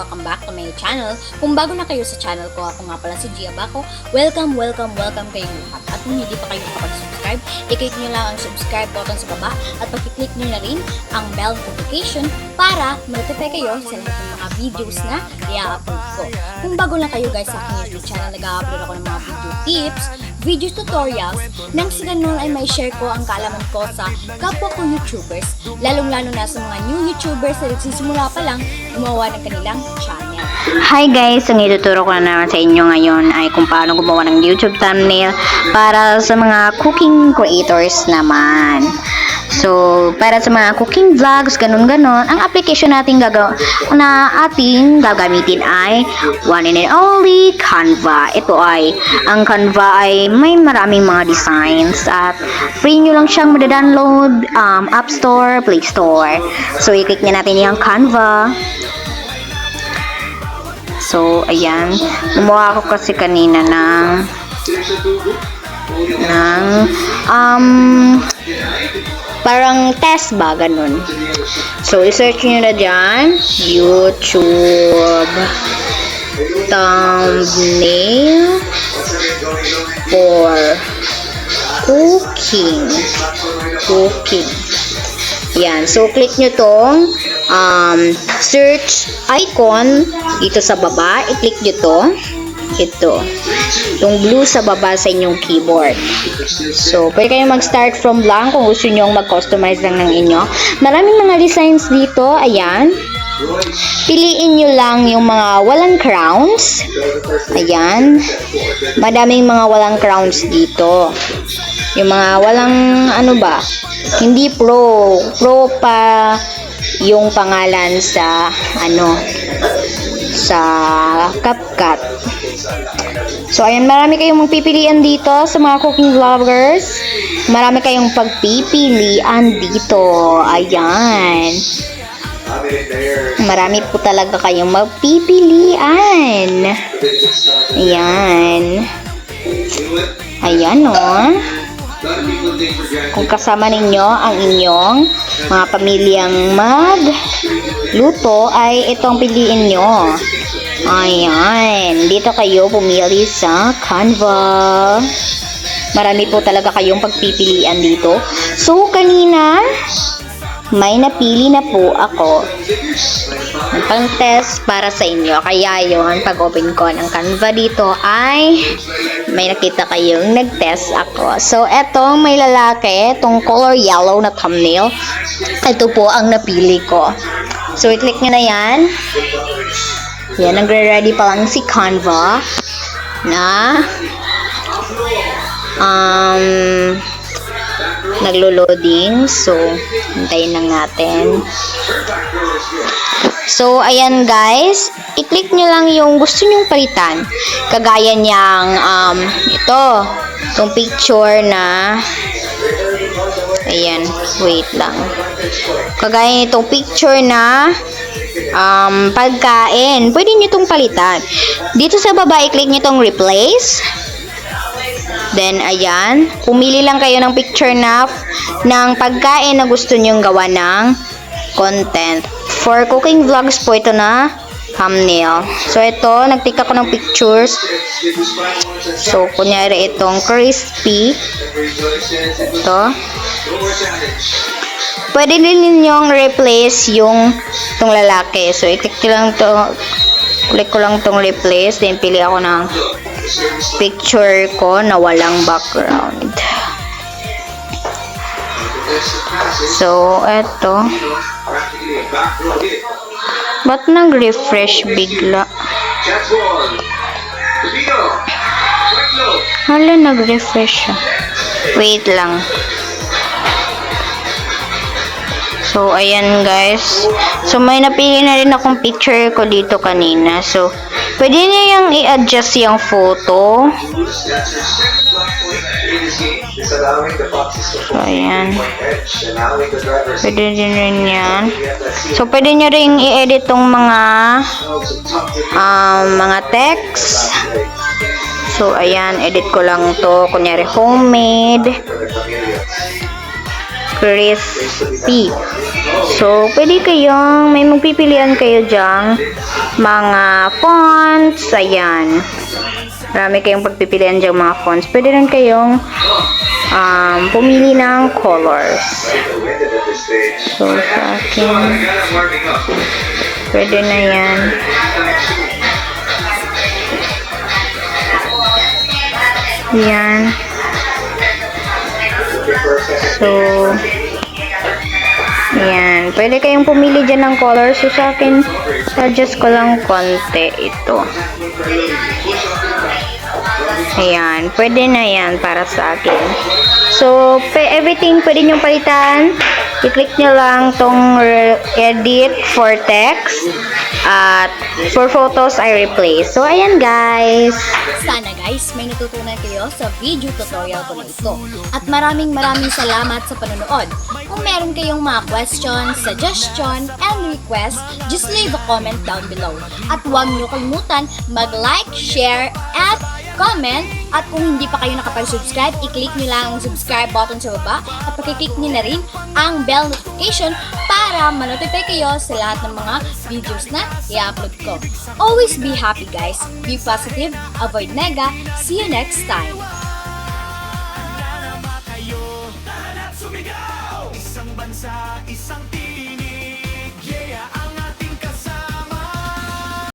welcome back to my channel. Kung bago na kayo sa channel ko, ako nga pala si Gia Baco. Welcome kayong lahat. At kung hindi pa kayo nakapag-subscribe, i-click nyo lang ang subscribe button sa baba at pag-click nyo na rin ang bell notification para ma-notify kayo sa lahat ng mga videos na i-upload ko. Kung bago lang kayo guys sa aking YouTube channel, nag-upload ako ng mga video tips, video tutorials, nang sa ganun ay may share ko ang kaalaman ko sa kapwa ko YouTubers, lalong-lalo na sa mga new YouTubers na nagsisimula pa lang gumawa ng kanilang channel. Hi guys! Ang ituturo ko na naman sa inyo ngayon ay kung paano gumawa ng YouTube thumbnail para sa mga cooking creators naman. So, para sa mga cooking vlogs, ganun-ganon, ang application natin gagamitin ay one and only Canva. Ito ay, ang Canva ay may maraming mga designs at free nyo lang siyang madadownload App Store, Play Store. So, i-click na natin yung Canva. So, ayan. Gumawa ako kasi kanina ng parang test ba, ganun. So, i-search nyo na dyan, YouTube thumbnail for cooking. Yan. So, click nyo tong search icon dito sa baba. I-click nyo to. Ito. Itong blue sa baba sa inyong keyboard. So, pwede kayong mag-start from blank kung gusto nyo mag-customize lang ng inyo. Maraming mga designs dito. Ayan. Piliin nyo lang yung mga walang crowns. Ayan. Madaming mga walang crowns dito. Yung mga walang hindi pro pa yung pangalan sa sa CapCut. So, ayan, marami kayong magpipilian dito sa mga cooking vloggers. Marami kayong pagpipilian dito. Ayan. Marami po talaga kayong magpipilian. Ayan. Ayan, oh. Kung kasama ninyo ang inyong mga pamilyang magluto, ay itong piliin nyo. Ayan. Dito kayo pumili sa Canva. Marami po talaga kayong pagpipilian dito. So, kanina, may napili na po ako ng pang-test para sa inyo. Kaya yun, pag-open ko ng Canva dito ay may nakita kayong nag-test ako. So, etong may lalaki, itong color yellow na thumbnail, ito po ang napili ko. So, i-click nyo na yan. Yan, nagre-ready pa lang si Canva na naglo-loading. So, hintayin lang natin. So, ayan guys, i-click nyo lang yung gusto nyong palitan. Kagaya niyang itong picture na ayan, wait lang. Kagaya nitong picture na pagkain. Pwede nyo itong palitan. Dito sa baba, i-click nyo itong replace. Then, ayan. Pumili lang kayo ng picture ng pagkain na gusto nyong gawa ng content. For cooking vlogs po ito na thumbnail. So, ito, nag-take ako ng pictures. So, kunyari itong crispy. Ito. Pwede din ninyong replace yung itong lalaki. So, i-click ko lang itong replace. Then, pili ako ng picture ko na walang background. So, eto. Ba't nag-refresh bigla? Hala, nag-refresh siya. Wait lang. So, ayan guys. So, may napili na rin akong picture ko dito kanina. So, pwede nyo yung i-adjust yung photo. So, ayan. Pwede din rin yan. So, pwede nyo rin i-edit tong mga text. So, ayan. Edit ko lang to. Kunyari, homemade. crispy. So, pwede kayong, may magpipilian kayo dyang mga fonts. Ayan. Marami kayong pagpipilian dyang mga fonts. Pwede rin kayong pumili ng colors. So, sa akin, pwede na yan. Yan. So, yan. Pwede kayong pumili dyan ng color. So, sa akin, suggest ko lang konti ito. Ayan. Pwede na yan para sa akin. So, everything pwede nyo palitan. I-click nyo lang tong edit for text. At for photos, I replace. So, ayan guys. Sana guys, may natutunan kayo sa video tutorial ko na ito. At maraming salamat sa panonood. Kung meron kayong mga questions, suggestion, and request, just leave a comment down below. At huwag niyo kalimutan mag-like, share, at comment. At kung hindi pa kayo nakapag-subscribe, i-click nyo lang ang subscribe button sa baba at pakiclick nyo na rin ang bell notification para manotify kayo sa lahat ng mga videos na i-upload ko. Always be happy guys. Be positive, avoid nega. See you next time. Isang bansa, isang